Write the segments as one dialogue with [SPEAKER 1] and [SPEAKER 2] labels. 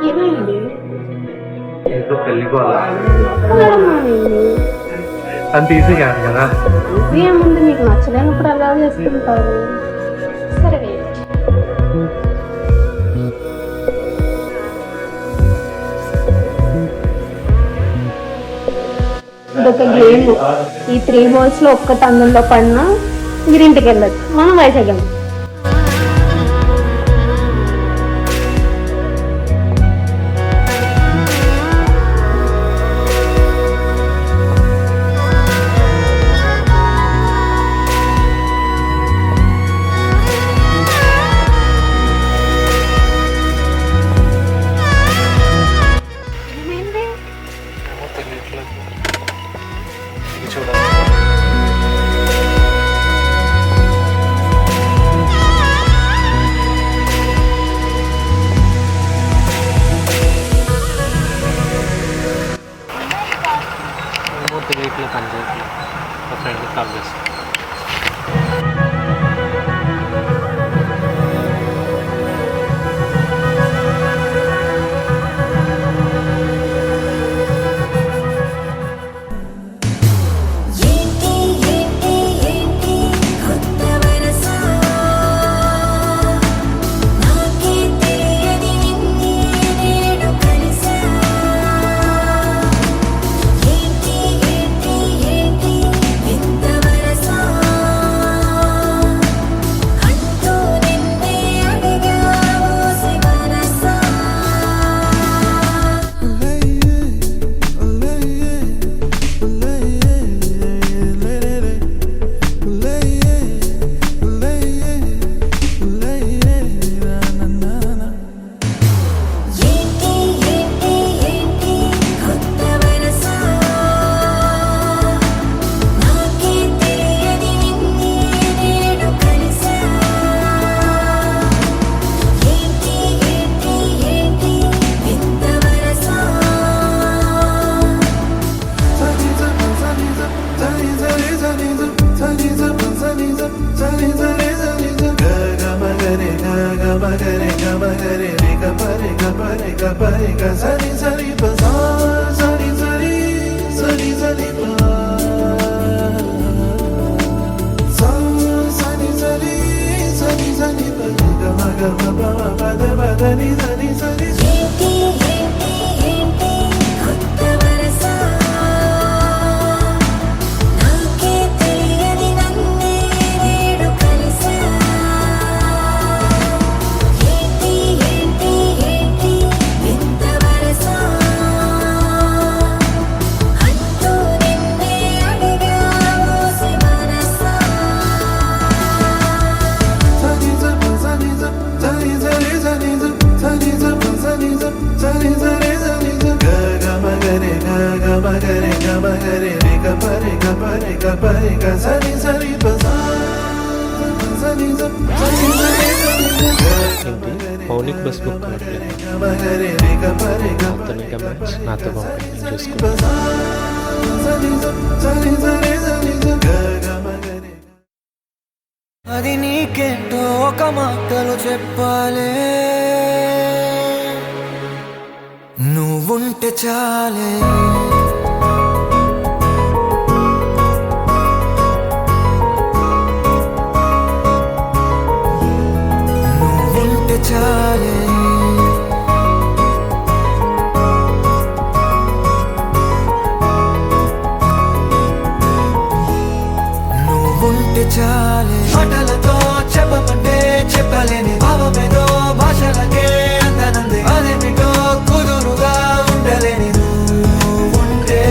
[SPEAKER 1] ఏమైంది?
[SPEAKER 2] ఏదో పెళ్ళికోవాలా
[SPEAKER 1] అంత
[SPEAKER 2] ఈజీ కాదు కదా.
[SPEAKER 1] ఏముంది, మీకు నచ్చలేనప్పుడు అలా చేసుకుంటారు. సరే ఇదొక గేమ్. ఈ 3 balls లో ఒక్కటి అందులో పడినా మీరు ఇంటికి వెళ్ళచ్చు. మనం వైజాగ్
[SPEAKER 2] తెలియట్లేదు పని చేయట్లేదు. మా ఫ్రెండ్కి కాల్ చేస్తాను. మౌలిక్ బస్ బుక్ నాతో చూసుకుంటాను.
[SPEAKER 3] అది నీకేంటో ఒక మాటలు చెప్పాలే, నువ్వుంటే చాలే. నువ్వుంటే చాలే, నువ్వుంటే చాలే. మాటలతో చెప్పమంటే చెప్పలేని భావమేదో భాషలకే అందనంది. అదేమిటో కుదురుగా ఉండలేని నువ్వుంటే,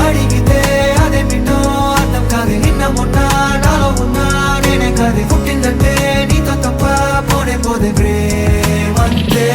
[SPEAKER 3] అడిగితే అదేమిటో అర్థం కాదు. నిన్న మొన్న నాలో ఉన్నా నేనే కాదు. పుట్టిందంటే నీతో తప్ప పోనే పోదే ప్రేమంతే.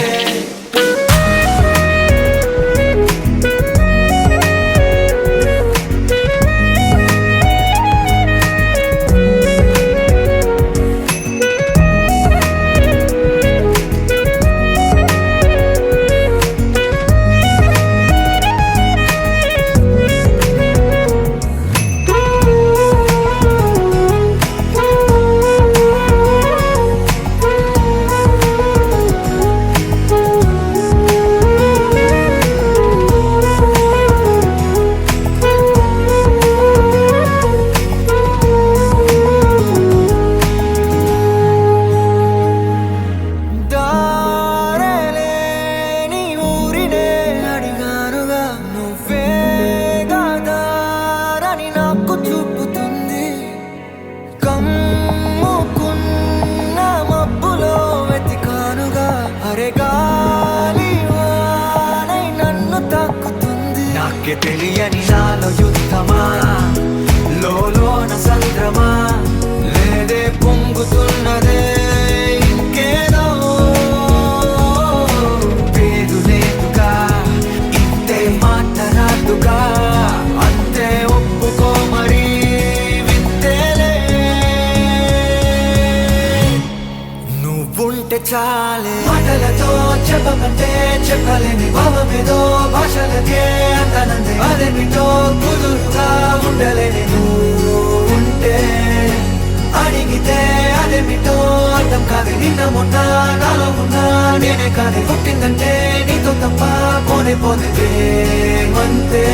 [SPEAKER 3] తెలియని నాలో యుద్ధమా లోన సంద్రమా లేదే పొంగుతున్నదే ఇంకేదో పేరు లేదుగా ఇంతే మాట్లాడుగా అంతే ఒప్పుకో మరి వింతేలే నువ్వుంటే చాలే మాటలతో చెప్పమంటే చెప్పలేని భావమేదో భాషలకే అంతనందే అదేమిటో కుదురుగా ఉండలేని నువ్వు ఉంటే అడిగితే అదేమిటో అర్థం కాదు నిన్న మొన్న నాలో ఉన్నా నేనే కాదే పుట్టిందంటే నీతో తప్ప పోనే పోతే అంతే